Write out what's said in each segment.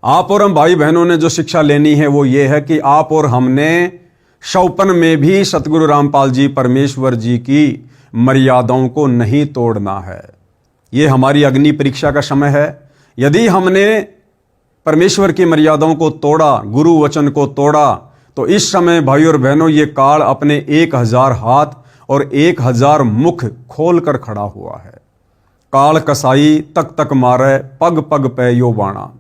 आप और हम भाई बहनों ने जो शिक्षा लेनी है वो ये है कि आप और हमने शौपन में भी सतगुरु रामपाल जी परमेश्वर जी की मर्यादाओं को नहीं तोड़ना है। ये हमारी अग्नि परीक्षा का समय है। यदि हमने परमेश्वर की मर्यादाओं को तोड़ा, गुरु वचन को तोड़ा, तो इस समय भाई और बहनों ये काल अपने 1000 हाथ और 1000 मुख खोल कर खड़ा हुआ है। काल कसाई तक तक मारे, पग पग पे यो बाणा।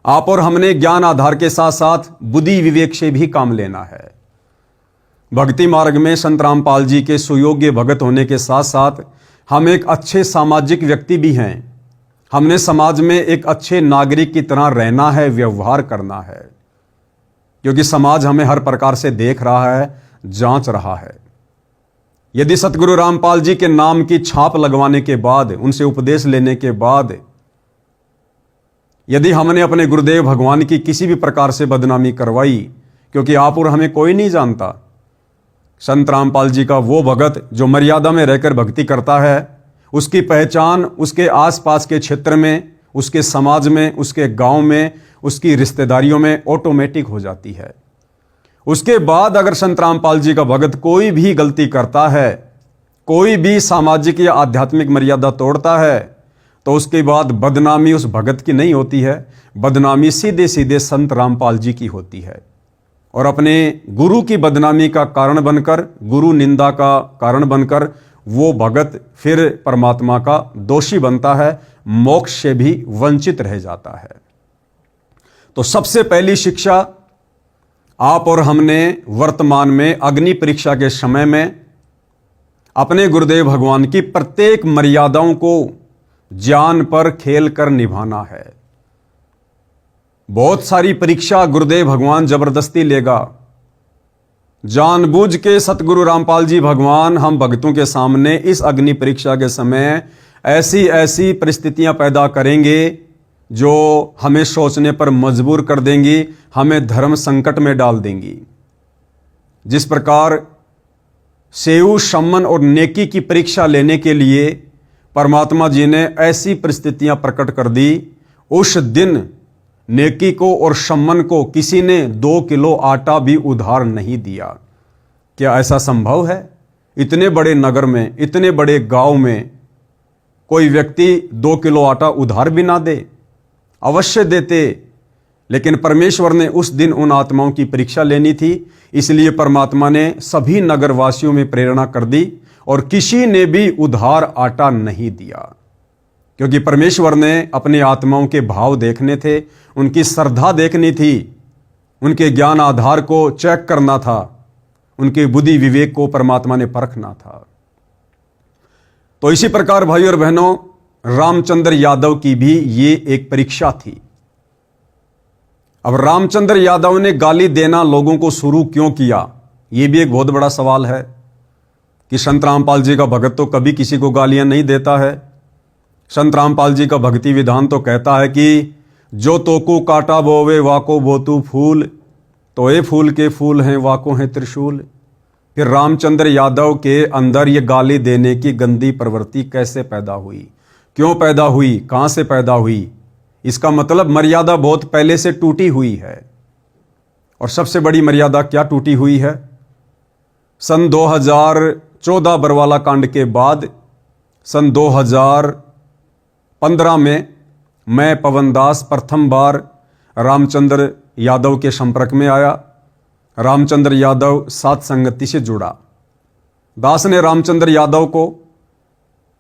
आप और हमने ज्ञान आधार के साथ साथ बुद्धि विवेक से भी काम लेना है। भक्ति मार्ग में संत रामपाल जी के सुयोग्य भगत होने के साथ साथ हम एक अच्छे सामाजिक व्यक्ति भी हैं। हमने समाज में एक अच्छे नागरिक की तरह रहना है, व्यवहार करना है, क्योंकि समाज हमें हर प्रकार से देख रहा है, जांच रहा है। यदि सतगुरु रामपाल जी के नाम की छाप लगवाने के बाद, उनसे उपदेश लेने के बाद, यदि हमने अपने गुरुदेव भगवान की किसी भी प्रकार से बदनामी करवाई, क्योंकि आप और हमें कोई नहीं जानता, संत रामपाल जी का वो भगत जो मर्यादा में रहकर भक्ति करता है, उसकी पहचान उसके आसपास के क्षेत्र में, उसके समाज में, उसके गांव में, उसकी रिश्तेदारियों में ऑटोमेटिक हो जाती है। उसके बाद अगर संत रामपाल जी का भगत कोई भी गलती करता है, कोई भी सामाजिक या आध्यात्मिक मर्यादा तोड़ता है, तो उसके बाद बदनामी उस भगत की नहीं होती है, बदनामी सीधे सीधे संत रामपाल जी की होती है। और अपने गुरु की बदनामी का कारण बनकर, गुरु निंदा का कारण बनकर वो भगत फिर परमात्मा का दोषी बनता है, मोक्ष से भी वंचित रह जाता है। तो सबसे पहली शिक्षा आप और हमने वर्तमान में अग्नि परीक्षा के समय में अपने गुरुदेव भगवान की प्रत्येक मर्यादाओं को जान पर खेल कर निभाना है। बहुत सारी परीक्षा गुरुदेव भगवान जबरदस्ती लेगा। जानबूझ के सतगुरु रामपाल जी भगवान हम भक्तों के सामने इस अग्नि परीक्षा के समय ऐसी ऐसी परिस्थितियां पैदा करेंगे जो हमें सोचने पर मजबूर कर देंगी, हमें धर्म संकट में डाल देंगी। जिस प्रकार सेऊ, सम्मन और नेकी की परीक्षा लेने के लिए परमात्मा जी ने ऐसी परिस्थितियां प्रकट कर दी, उस दिन नेकी को और सम्मन को किसी ने 2 किलो आटा भी उधार नहीं दिया। क्या ऐसा संभव है? इतने बड़े नगर में, इतने बड़े गांव में कोई व्यक्ति 2 किलो आटा उधार भी ना दे? अवश्य देते, लेकिन परमेश्वर ने उस दिन उन आत्माओं की परीक्षा लेनी थी, इसलिए परमात्मा ने सभी नगरवासियों में प्रेरणा कर दी और किसी ने भी उधार आटा नहीं दिया, क्योंकि परमेश्वर ने अपनी आत्माओं के भाव देखने थे, उनकी श्रद्धा देखनी थी, उनके ज्ञान आधार को चेक करना था, उनके बुद्धि विवेक को परमात्मा ने परखना था। तो इसी प्रकार भाई और बहनों, रामचंद्र यादव की भी ये एक परीक्षा थी। अब रामचंद्र यादव ने गाली देना लोगों को शुरू क्यों किया, यह भी एक बहुत बड़ा सवाल है कि संत रामपाल जी का भगत तो कभी किसी को गालियां नहीं देता है। संत रामपाल जी का भक्ति विधान तो कहता है कि जो तोकू काटा बोवे वाको बोतू फूल, तो ये फूल के फूल हैं वाको हैं त्रिशूल। फिर रामचंद्र यादव के अंदर ये गाली देने की गंदी प्रवृत्ति कैसे पैदा हुई, क्यों पैदा हुई, कहां से पैदा हुई? इसका मतलब मर्यादा बहुत पहले से टूटी हुई है। और सबसे बड़ी मर्यादा क्या टूटी हुई है? सन 2014 बरवाला कांड के बाद सन 2015 में मैं पवन दास प्रथम बार रामचंद्र यादव के संपर्क में आया। रामचंद्र यादव साथ संगति से जुड़ा। दास ने रामचंद्र यादव को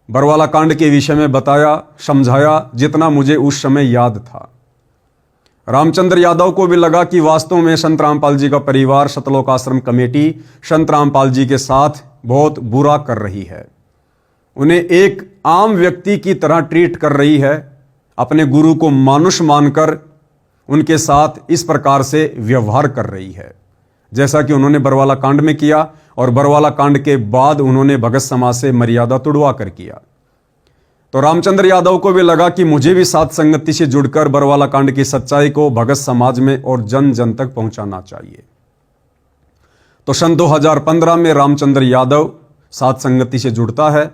बरवाला कांड के विषय में बताया, समझाया, जितना मुझे उस समय याद था। रामचंद्र यादव को भी लगा कि वास्तव में संत रामपाल जी का परिवार, सतलोक आश्रम कमेटी संत रामपाल जी के साथ बहुत बुरा कर रही है, उन्हें एक आम व्यक्ति की तरह ट्रीट कर रही है, अपने गुरु को मानुष मानकर उनके साथ इस प्रकार से व्यवहार कर रही है, जैसा कि उन्होंने बरवाला कांड में किया और बरवाला कांड के बाद उन्होंने भगत समाज से मर्यादा तुड़वा कर किया। तो रामचंद्र यादव को भी लगा कि मुझे भी साथ संगति से जुड़कर बरवाला कांड की सच्चाई को भगत समाज में और जन जन तक पहुंचाना चाहिए। तो सन 2015 में रामचंद्र यादव साथ संगति से जुड़ता है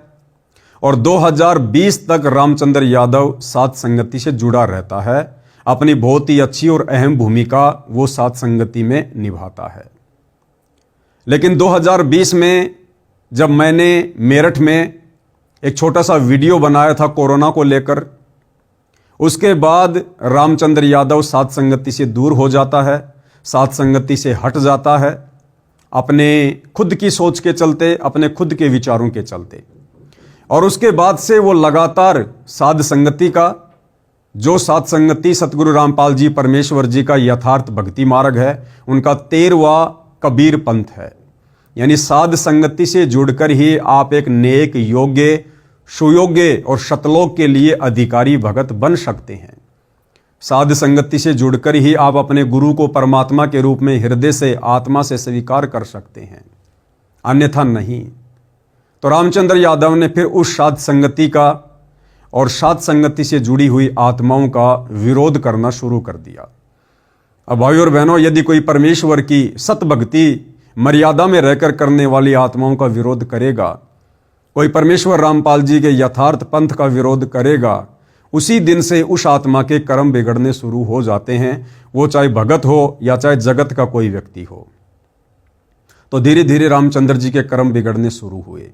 और 2020 तक रामचंद्र यादव साथ संगति से जुड़ा रहता है। अपनी बहुत ही अच्छी और अहम भूमिका वो साध संगति में निभाता है। लेकिन 2020 में जब मैंने मेरठ में एक छोटा सा वीडियो बनाया था कोरोना को लेकर, उसके बाद रामचंद्र यादव साध संगति से दूर हो जाता है, साध संगति से हट जाता है, अपने खुद की सोच के चलते, अपने खुद के विचारों के चलते। और उसके बाद से वो लगातार साध संगति का, जो साध संगति सतगुरु रामपाल जी परमेश्वर जी का यथार्थ भक्ति मार्ग है, उनका 13वां कबीर पंथ है। यानी साध संगति से जुड़कर ही आप एक नेक, योग्य, सुयोग्य और शतलोक के लिए अधिकारी भगत बन सकते हैं। साध संगति से जुड़कर ही आप अपने गुरु को परमात्मा के रूप में हृदय से, आत्मा से स्वीकार कर सकते हैं, अन्यथा नहीं। तो रामचंद्र यादव ने फिर उस साध संगति का और साध संगति से जुड़ी हुई आत्माओं का विरोध करना शुरू कर दिया। अब भाइयों और बहनों, यदि कोई परमेश्वर की सत भक्ति मर्यादा में रहकर करने वाली आत्माओं का विरोध करेगा, कोई परमेश्वर रामपाल जी के यथार्थ पंथ का विरोध करेगा, उसी दिन से उस आत्मा के कर्म बिगड़ने शुरू हो जाते हैं, वो चाहे भगत हो या चाहे जगत का कोई व्यक्ति हो। तो धीरे धीरे रामचंद्र जी के कर्म बिगड़ने शुरू हुए।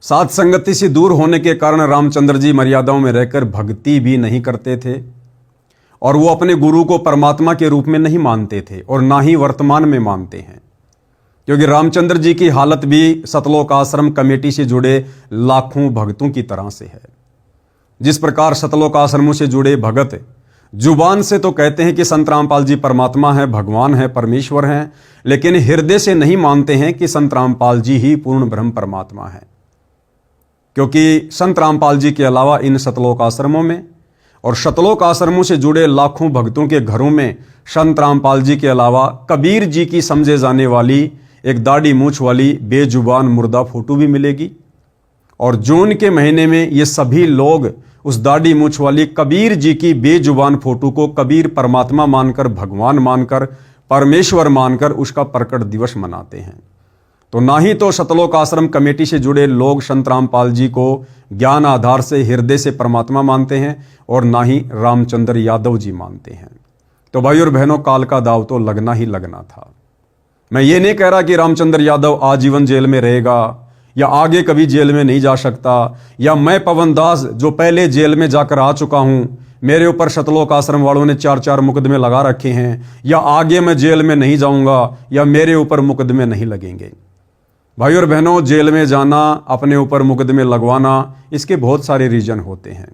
साध संगति से दूर होने के कारण रामचंद्र जी मर्यादाओं में रहकर भक्ति भी नहीं करते थे, और वो अपने गुरु को परमात्मा के रूप में नहीं मानते थे, और ना ही वर्तमान में मानते हैं, क्योंकि रामचंद्र जी की हालत भी सतलोक आश्रम कमेटी से जुड़े लाखों भक्तों की तरह से है। जिस प्रकार सतलोक आश्रमों से जुड़े भगत जुबान से तो कहते हैं कि संत रामपाल जी परमात्मा है, भगवान है, परमेश्वर हैं, लेकिन हृदय से नहीं मानते हैं कि संत रामपाल जी ही पूर्ण ब्रह्म परमात्मा है। क्योंकि संत रामपाल जी के अलावा इन सतलोक आश्रमों में और शतलोक आश्रमों से जुड़े लाखों भक्तों के घरों में संत रामपाल जी के अलावा कबीर जी की समझे जाने वाली एक दाढ़ी मूछ वाली बेजुबान मुर्दा फोटो भी मिलेगी। और जून के महीने में ये सभी लोग उस दाढ़ी मूछ वाली कबीर जी की बेजुबान फोटो को कबीर परमात्मा मानकर, भगवान मानकर, परमेश्वर मानकर उसका प्रकट दिवस मनाते हैं। तो ना ही तो सतलोक आश्रम कमेटी से जुड़े लोग संत रामपाल जी को ज्ञान आधार से, हृदय से परमात्मा मानते हैं, और ना ही रामचंद्र यादव जी मानते हैं। तो भाई और बहनों, काल का दाव तो लगना ही लगना था। मैं ये नहीं कह रहा कि रामचंद्र यादव आजीवन जेल में रहेगा या आगे कभी जेल में नहीं जा सकता, या मैं पवन दास जो पहले जेल में जाकर आ चुका हूं, मेरे ऊपर सतलोक आश्रम वालों ने 4-4 मुकदमे लगा रखे हैं, या आगे मैं जेल में नहीं जाऊंगा, या मेरे ऊपर मुकदमे नहीं लगेंगे। भाई और बहनों, जेल में जाना, अपने ऊपर मुकदमे लगवाना, इसके बहुत सारे रीजन होते हैं।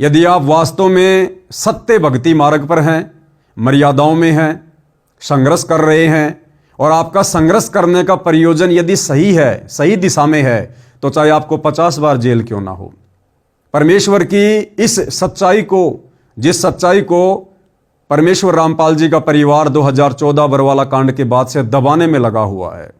यदि आप वास्तव में सत्य भक्ति मार्ग पर हैं, मर्यादाओं में हैं, संघर्ष कर रहे हैं, और आपका संघर्ष करने का प्रयोजन यदि सही है, सही दिशा में है, तो चाहे आपको 50 बार जेल क्यों ना हो, परमेश्वर की इस सच्चाई को, जिस सच्चाई को परमेश्वर रामपाल जी का परिवार 2014 बरवाला कांड के बाद से दबाने में लगा हुआ है,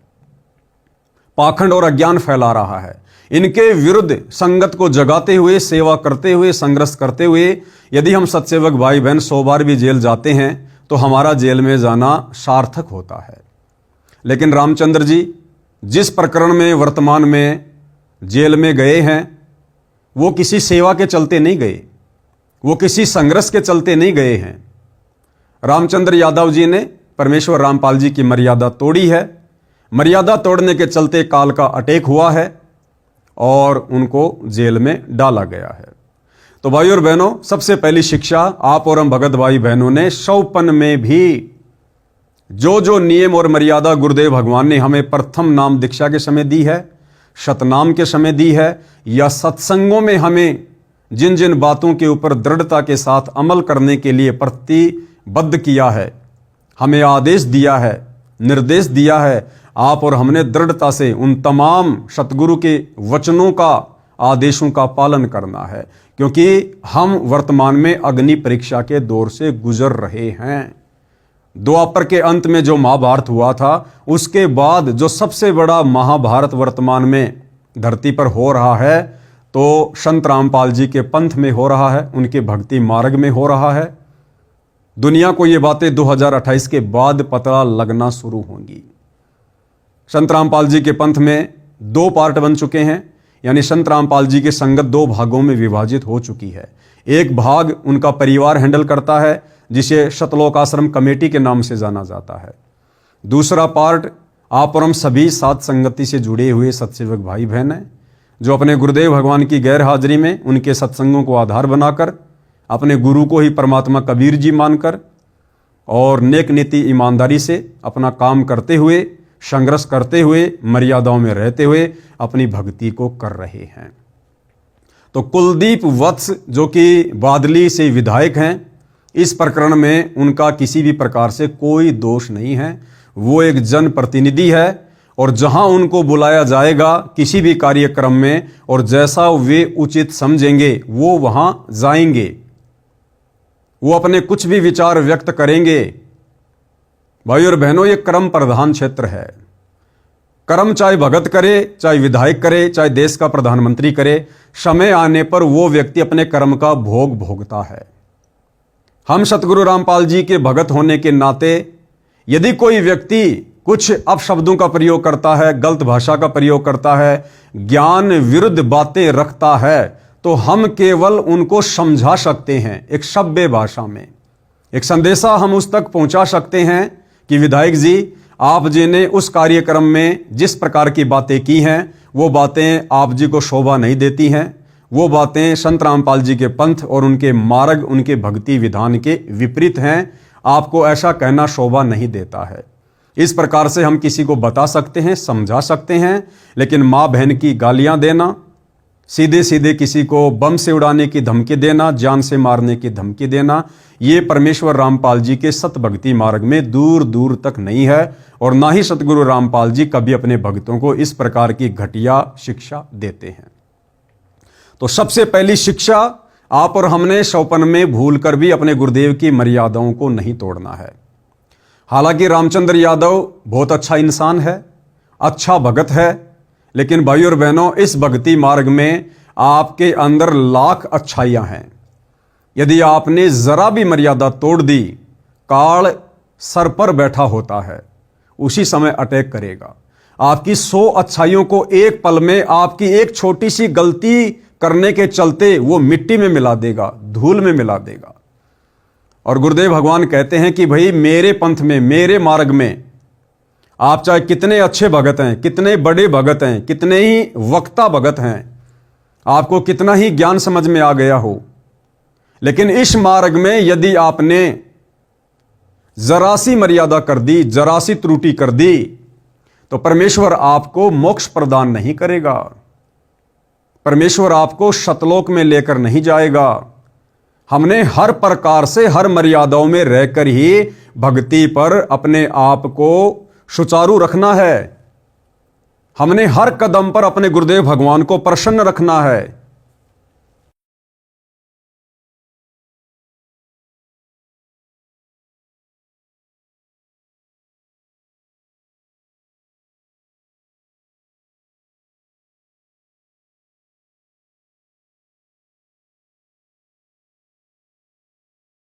पाखंड और अज्ञान फैला रहा है, इनके विरुद्ध संगत को जगाते हुए, सेवा करते हुए, संघर्ष करते हुए यदि हम सत्सेवक भाई बहन 100 बार भी जेल जाते हैं, तो हमारा जेल में जाना सार्थक होता है। लेकिन रामचंद्र जी जिस प्रकरण में वर्तमान में जेल में गए हैं, वो किसी सेवा के चलते नहीं गए, वो किसी संघर्ष के चलते नहीं गए हैं। रामचंद्र यादव जी ने परमेश्वर रामपाल जी की मर्यादा तोड़ी है, मर्यादा तोड़ने के चलते काल का अटैक हुआ है और उनको जेल में डाला गया है। तो भाई और बहनों, सबसे पहली शिक्षा आप और हम भगत भाई बहनों ने शौपन में भी जो जो नियम और मर्यादा गुरुदेव भगवान ने हमें प्रथम नाम दीक्षा के समय दी है, शतनाम के समय दी है, या सत्संगों में हमें जिन जिन बातों के ऊपर दृढ़ता के साथ अमल करने के लिए प्रतिबद्ध किया है, हमें आदेश दिया है, निर्देश दिया है, आप और हमने दृढ़ता से उन तमाम सतगुरु के वचनों का, आदेशों का पालन करना है, क्योंकि हम वर्तमान में अग्नि परीक्षा के दौर से गुजर रहे हैं। द्वापर के अंत में जो महाभारत हुआ था, उसके बाद जो सबसे बड़ा महाभारत वर्तमान में धरती पर हो रहा है, तो संत रामपाल जी के पंथ में हो रहा है, उनके भक्ति मार्ग में हो रहा है। दुनिया को ये बातें 2028 के बाद पता लगना शुरू होंगी। संत रामपाल जी के पंथ में 2 पार्ट बन चुके हैं, यानी संत रामपाल जी की संगत 2 भागों में विभाजित हो चुकी है। एक भाग उनका परिवार हैंडल करता है, जिसे शतलोक आश्रम कमेटी के नाम से जाना जाता है। दूसरा पार्ट आप और हम सभी साथ संगति से जुड़े हुए सत्सेवक भाई बहन हैं, जो अपने गुरुदेव भगवान की गैर हाजिरी में उनके सत्संगों को आधार बनाकर, अपने गुरु को ही परमात्मा कबीर जी मानकर और नेक नीति ईमानदारी से अपना काम करते हुए, संघर्ष करते हुए, मर्यादाओं में रहते हुए अपनी भक्ति को कर रहे हैं। तो कुलदीप वत्स जो कि बादली से विधायक हैं, इस प्रकरण में उनका किसी भी प्रकार से कोई दोष नहीं है। वो एक जनप्रतिनिधि है और जहां उनको बुलाया जाएगा किसी भी कार्यक्रम में और जैसा वे उचित समझेंगे वो वहां जाएंगे, वो अपने कुछ भी विचार व्यक्त करेंगे। भाई और बहनों, ये कर्म प्रधान क्षेत्र है। कर्म चाहे भगत करे, चाहे विधायक करे, चाहे देश का प्रधानमंत्री करे, समय आने पर वो व्यक्ति अपने कर्म का भोग भोगता है। हम सतगुरु रामपाल जी के भगत होने के नाते यदि कोई व्यक्ति कुछ अपशब्दों का प्रयोग करता है, गलत भाषा का प्रयोग करता है, ज्ञान विरुद्ध बातें रखता है, तो हम केवल उनको समझा सकते हैं एक सभ्य भाषा में। एक संदेशा हम उस तक पहुंचा सकते हैं कि विधायक जी, आप जी ने उस कार्यक्रम में जिस प्रकार की बातें की हैं, वो बातें आप जी को शोभा नहीं देती हैं। वो बातें संत रामपाल जी के पंथ और उनके मार्ग, उनके भक्ति विधान के विपरीत हैं। आपको ऐसा कहना शोभा नहीं देता है। इस प्रकार से हम किसी को बता सकते हैं, समझा सकते हैं, लेकिन माँ बहन की गालियां देना, सीधे सीधे किसी को बम से उड़ाने की धमकी देना, जान से मारने की धमकी देना, ये परमेश्वर रामपाल जी के सत भक्ति मार्ग में दूर दूर तक नहीं है। और ना ही सतगुरु रामपाल जी कभी अपने भक्तों को इस प्रकार की घटिया शिक्षा देते हैं। तो सबसे पहली शिक्षा, आप और हमने शौपन में भूलकर भी अपने गुरुदेव की मर्यादाओं को नहीं तोड़ना है। हालांकि रामचंद्र यादव बहुत अच्छा इंसान है, अच्छा भगत है, लेकिन भाई और बहनों, इस भक्ति मार्ग में आपके अंदर लाख अच्छाइयां हैं। यदि आपने जरा भी मर्यादा तोड़ दी, काल सर पर बैठा होता है, उसी समय अटैक करेगा। आपकी 100 अच्छाइयों को एक पल में आपकी एक छोटी सी गलती करने के चलते वो मिट्टी में मिला देगा, धूल में मिला देगा। और गुरुदेव भगवान कहते हैं कि भाई मेरे पंथ में, मेरे मार्ग में आप चाहे कितने अच्छे भगत हैं, कितने बड़े भगत हैं, कितने ही वक्ता भगत हैं, आपको कितना ही ज्ञान समझ में आ गया हो, लेकिन इस मार्ग में यदि आपने जरा सी मर्यादा कर दी, जरा सी त्रुटि कर दी, तो परमेश्वर आपको मोक्ष प्रदान नहीं करेगा। परमेश्वर आपको शतलोक में लेकर नहीं जाएगा। हमने हर प्रकार से, हर मर्यादाओं में रहकर ही भक्ति पर अपने आप को सुचारू रखना है। हमने हर कदम पर अपने गुरुदेव भगवान को प्रसन्न रखना है।